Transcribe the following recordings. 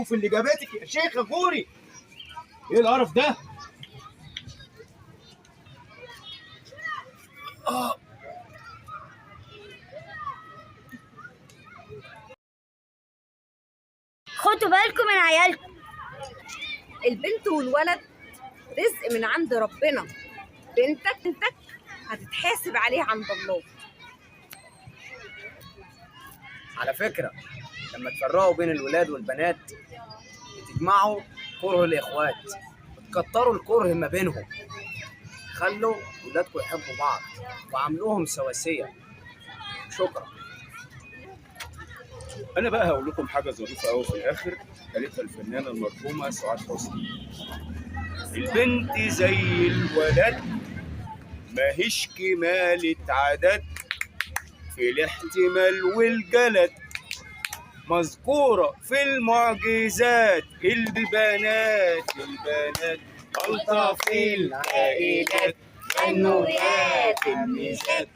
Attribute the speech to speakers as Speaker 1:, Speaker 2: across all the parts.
Speaker 1: وفي اللي جابتك يا شيخه غوري. ايه القرف ده؟
Speaker 2: خدوا بالكم من عيالكم.
Speaker 3: البنت والولد رزق من عند ربنا. بنتك هتتحاسب عليها عند الله.
Speaker 4: على فكرة لما تفرقوا بين الولاد والبنات بتجمعوا كره الإخوات وتكتروا الكره ما بينهم. خلوا ولادكم يحبوا بعض وعاملوهم سواسية. شكرا.
Speaker 1: انا بقى هقول لكم حاجه ظريفه قوي في الاخر قالتها الفنانه المرحومه سعاد حسني. البنت زي الولد ماهيش كمالة عدد في الاحتمال والجلد، مذكورة في المعجزات. البنات ألطف العائلات والنورات الميزات.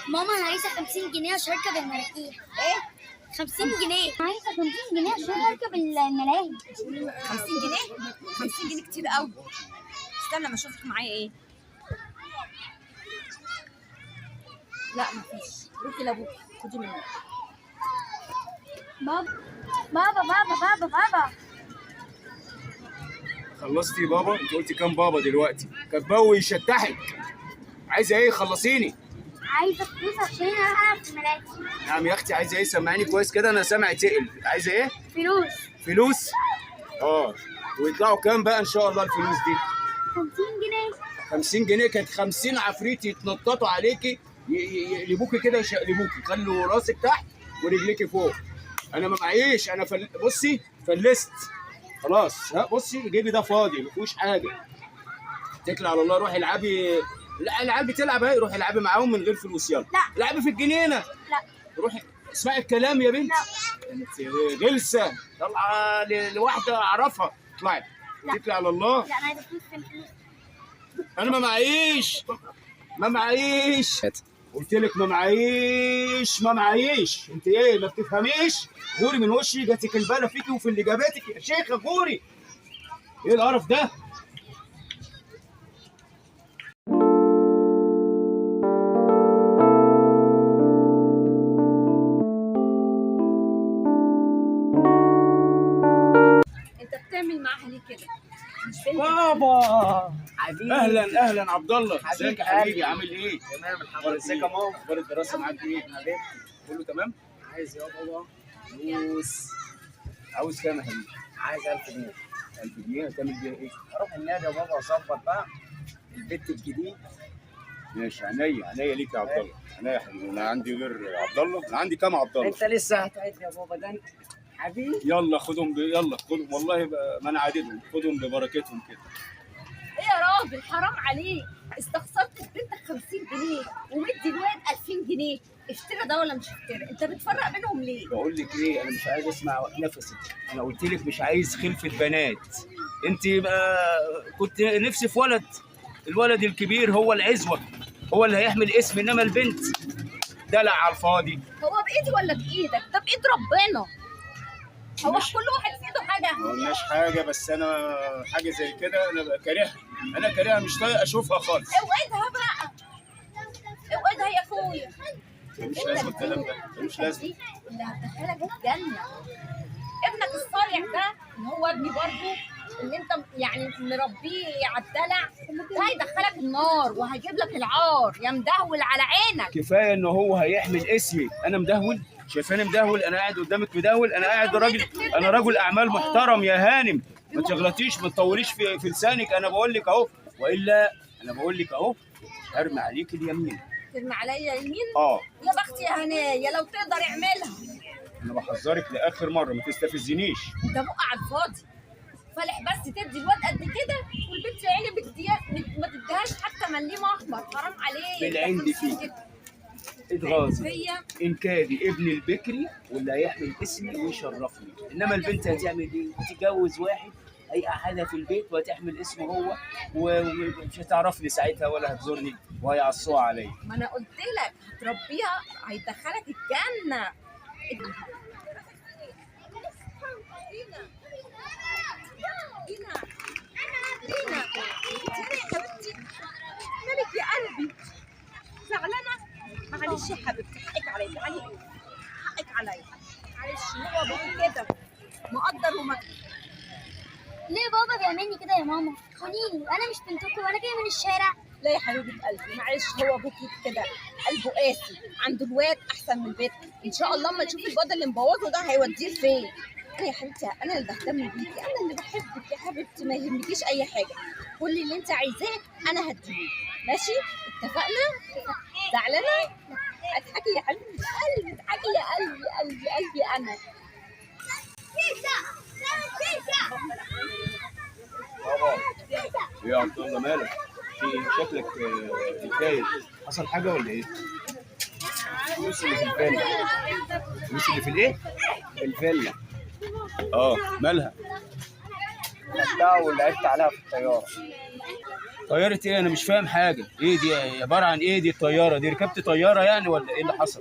Speaker 2: ماما انا عايزه 50 جنيه عشان اركب المراكيب.
Speaker 3: ايه؟
Speaker 2: 50 جنيه عايزه 50 جنيه عشان اركب الملاهي.
Speaker 3: 50 جنيه؟ 50 جنيه كتير قوي. استنى ما اشوفك معايا ايه. لا مفيش. روحي لابوكي خدي منه.
Speaker 2: بابا
Speaker 1: خلصتي بابا؟ انت قلتي كام بابا دلوقتي؟ كان بوي يشتحك. عايزه ايه؟ خلصيني.
Speaker 2: عايزه فلوس عشان العب في الملاهي.
Speaker 1: نعم يا اختي، عايزه ايه؟ سمعيني كويس كده، انا سامع تقل. عايزه ايه؟ فلوس؟ ويطلعوا كام بقى ان شاء الله الفلوس دي؟
Speaker 2: 50 جنيه.
Speaker 1: 50 جنيه؟ كانت 50 عفريت يتنططوا عليكي يقلبوكي كده، يشقلبوكي، خلوا راسك تحت ورجليكي فوق. انا ما معيش، انا بصي فلست خلاص. ها بصي جيبي ده فاضي ما فيهوش حاجه. اتكلي على الله، روحي العبي. لا العيال بتلعب اهي، روحي العبي معاهم من غير فلوس. يلا
Speaker 2: لا.
Speaker 1: العبي في الجنينه.
Speaker 2: لا.
Speaker 1: روحي اسمعي الكلام يا بنت.
Speaker 2: لا.
Speaker 1: انت غلسه طالعه لواحده اعرفها. اطلعي اتكلي على الله.
Speaker 2: لا انا عايزه فلوس.
Speaker 1: انا ما معيش قلت لك ما معيش. انت ايه ما بتفهميش؟ غوري من وشي، جاتك البلا فيكي وفي اللي جابتك يا شيخه غوري. ايه القرف ده؟
Speaker 3: انت بتعمل معاها ليه كده؟
Speaker 1: بابا
Speaker 4: حبيبي.
Speaker 1: اهلا عبد الله. ازيك يا حبيبي؟
Speaker 4: حبيبي.
Speaker 1: عامل ايه؟
Speaker 4: تمام الحمد لله.
Speaker 1: ازيك يا ماما؟ اخبار الدراسه معاك ايه؟
Speaker 4: حبيبي
Speaker 1: كله تمام؟
Speaker 4: عايز يا بابا فلوس.
Speaker 1: عاوز كام يا حبيبي؟
Speaker 4: عايز 1000 جنيه.
Speaker 1: 1000 جنيه هتعمل بيها ايه؟
Speaker 4: اروح النادي يا بابا واظبط بقى البيت الجديد.
Speaker 1: ماشي، عينيا ليك يا عبد الله. عينيا يا حبيبي. انا عندي غير عبد الله؟ انا عندي كام عبد الله؟
Speaker 4: انت لسه هتعد يا بابا؟ ده حبيبي.
Speaker 1: يلا خدهم يلا خدهم والله ما انا عاددهم. خدهم ببركتهم كده.
Speaker 3: ايه يا راجل حرام عليك. استخسرت في بنتك 50 جنيه ومدي الواد 2000 جنيه. اشتري ده ولا مش اشتري؟ انت بتفرق بينهم ليه؟
Speaker 1: بقول لك ايه، انا مش عايز اسمع نفسك. انا قلت لك مش عايز خلفه بنات. انت كنت نفسي في ولد. الولد الكبير هو العزوه، هو اللي هيحمل اسم، انما البنت دلع على الفاضي.
Speaker 3: هو بايدي ولا بايدك؟ ده بايد ربنا. هو كل واحد في ايده حاجه.
Speaker 1: ما قلناش حاجه، بس انا حاجه زي كده انا كارهها. انا كارهها، مش طايق اشوفها خالص.
Speaker 3: اوعدها بقى، اوعدها يا اخويا.
Speaker 1: مش لازم الكلام ده، مش لازم.
Speaker 3: اللي هتدخلك الجنه ابنك الصالح ده، ان هو ابني برضه، اللي انت يعني مربيه على الدلع، ده هيدخلك النار وهيجيب لك العار يا مدهول على عينك.
Speaker 1: كفايه ان هو هيحمل اسمي. انا مدهول؟ شايفاني مدهول؟ انا قاعد قدامك مدهول؟ انا قاعد راجل، انا رجل اعمال محترم يا هانم. ما تغلطيش، ما تطوليش في لسانك. انا بقول لك اهو، والا انا بقول لك اهو ارمي عليك اليمين.
Speaker 3: ترمي عليا يمين؟
Speaker 1: يا
Speaker 3: بختي يا هنيه لو تقدر اعملها.
Speaker 1: انا بحذرك لاخر مره، ما تستفزنيش.
Speaker 3: انت بقى على الفاضي فالح، بس تدي الواد قد كده والبنت يا عيني ما تديهاش حتى مليم احمر. حرام عليك.
Speaker 1: بالعند فيك اتغاظي. ان كادي ابن البكري واللي هيحمل اسمي ويشرفني، انما البنت هتعمل ايه؟ هتتجوز واحد هيقعدها في البيت وهتحمل اسمه هو، ومش هتعرفني ساعتها ولا هتزورني وهيعصوها عليا.
Speaker 3: ما انا قلت لك هتربيها هيدخلك الجنه. لينا مالك يا قلبي؟ زعلانه؟ معلش يا حبيبتي، حقك عليا، تعالي حقك عليا، معلش هو بابا كده مقدر ومكتوب.
Speaker 2: ليه بابا بيعملني كده يا ماما؟ قوليلي انا مش بنتكم وانا جايه من الشارع.
Speaker 3: لا يا حبيبه قلبي، معلش هو ابوكي كده قلبه قاسي، عنده الواد احسن من البيت. ان شاء الله اما تشوفي الواد اللي مبوظه ده هيوديه فين. انا يا حبيبتي انا اللي بهتم بيكي، انا اللي بحبك يا حبيبتي، ما يهمكيش اي حاجه، كل اللي انت عايزاه انا هديه، ماشي؟ اتفقنا؟ زعلانه؟ اضحكي يا حبيبه قلبي، اضحكي يا قلبي قلبي انا.
Speaker 1: بابا ايه يا عبد الله مالك؟ في شكلك متضايق، حصل حاجه ولا ايه؟ الفلوس اللي في الفيلا. الفلوس اللي في الايه؟
Speaker 4: في الفيلا
Speaker 1: مالها؟
Speaker 4: خدتها ولعبت عليها في الطياره.
Speaker 1: طياره ايه؟ انا مش فاهم حاجه. ايه دي؟ عباره عن ايه دي الطياره دي؟ ركبت طياره يعني ولا ايه اللي حصل؟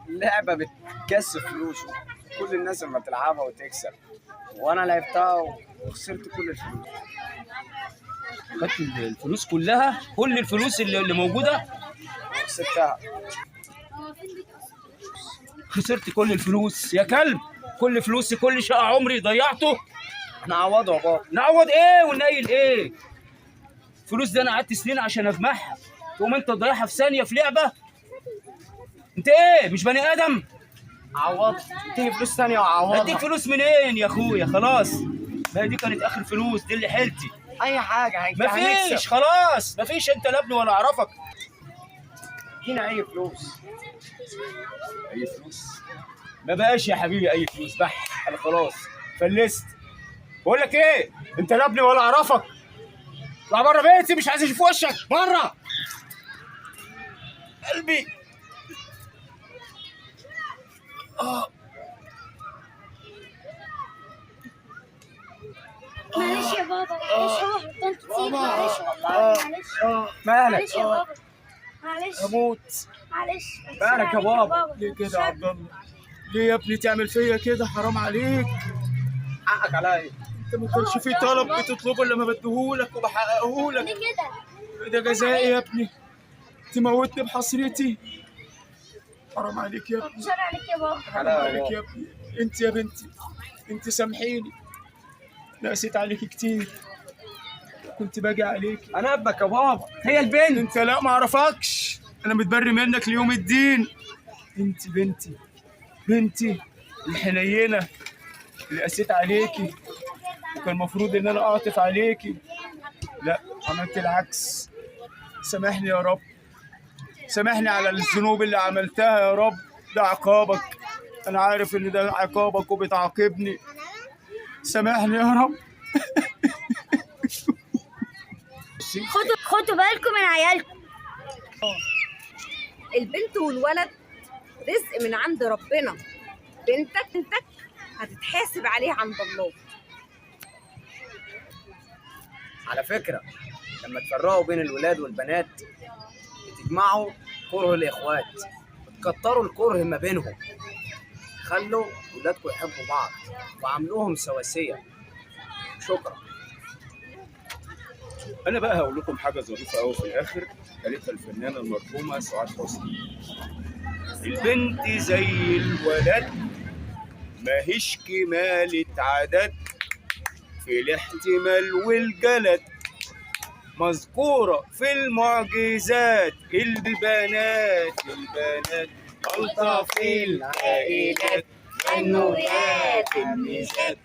Speaker 4: لعبه بتكسب فلوس، كل الناس لما تلعبها وتكسب، وانا لعبتها وخسرت كل الفلوس.
Speaker 1: خدت الفلوس كلها؟ كل الفلوس اللي موجوده؟
Speaker 4: خسرتها.
Speaker 1: خسرت كل الفلوس يا كلب؟ كل فلوسي، كل شقة عمري ضيعته؟
Speaker 4: نعوضه يا بابا.
Speaker 1: نعوض ايه ونايل ايه؟ الفلوس دي انا قعدت سنين عشان اجمعها، تقوم انت تضيعها في ثانيه في لعبه؟ انت ايه مش بني ادم؟
Speaker 4: عوض اديني فلوس ثانيه وعوضها.
Speaker 1: اديك فلوس منين يا اخويا؟ خلاص، ما دي كانت اخر فلوس، دي اللي حيلتي.
Speaker 4: اي حاجه
Speaker 1: مفيش، خلاص مفيش، انت لا ابني ولا اعرفك.
Speaker 4: ادينا اي فلوس.
Speaker 1: اي فلوس؟ ما بقاش يا حبيبي اي فلوس، بح انا خلاص فلست. بقول لك ايه، انت لا ابني ولا اعرفك، اطلع بره بيتي، مش عايز اشوف وشك بره. قلبي
Speaker 2: معلش يا بابا، معلش هو غلطان كتير، معلش والله، معلش
Speaker 4: مالك؟
Speaker 2: معلش يا بابا، معلش
Speaker 4: هموت.
Speaker 2: معلش.
Speaker 4: مالك يا بابا؟
Speaker 1: ليه كده يا عبد الله؟ ليه يا ابني تعمل فيا كده؟ حرام عليك.
Speaker 4: حقك عليا.
Speaker 1: انت ما كانش في طلب بتطلبه الا ما بديهولك وبحققهولك.
Speaker 2: ليه كده؟
Speaker 1: ده جزائي يا ابني، تموتني بحسرتي. حرام عليك يا ابني،
Speaker 2: شر عليك يا بابا.
Speaker 1: حرام عليك يا ابني. انت يا بنتي، انت سامحيني، نقسيت عليكي كتير، كنت باجي عليكي.
Speaker 4: انا ابنك يا بابا، هي البنت.
Speaker 1: انت لا ما اعرفكش، انا متبري منك ليوم الدين. انت بنتي الحنينه اللي قسيت عليكي، وكان المفروض ان انا اعطف عليكي، لا عملت العكس. سامحني يا رب، سامحني على الذنوب اللي عملتها يا رب، ده عقابك، انا عارف ان ده عقابك وبتعاقبني، سامحني يا رب.
Speaker 2: خدوا بالكم من عيالكم.
Speaker 3: البنت والولد رزق من عند ربنا، بنتك هتتحاسب عليه عند الله.
Speaker 4: على فكره لما تفرقوا بين الولاد والبنات بتجمعوا كره الاخوات، بتكتروا الكره ما بينهم. خلوا ولادكم يحبوا بعض وعاملوهم سواسيه. شكرا.
Speaker 1: انا بقى هقول لكم حاجه ظريفه قوي في الاخر، قالتها الفنانه المرحومه سعاد حسني. البنت زي الولد ماهيش كمالة عدد، في الاحتمال والجلد مذكورة في المعجزات. البنات ألطف العائلات، النويات الميزات.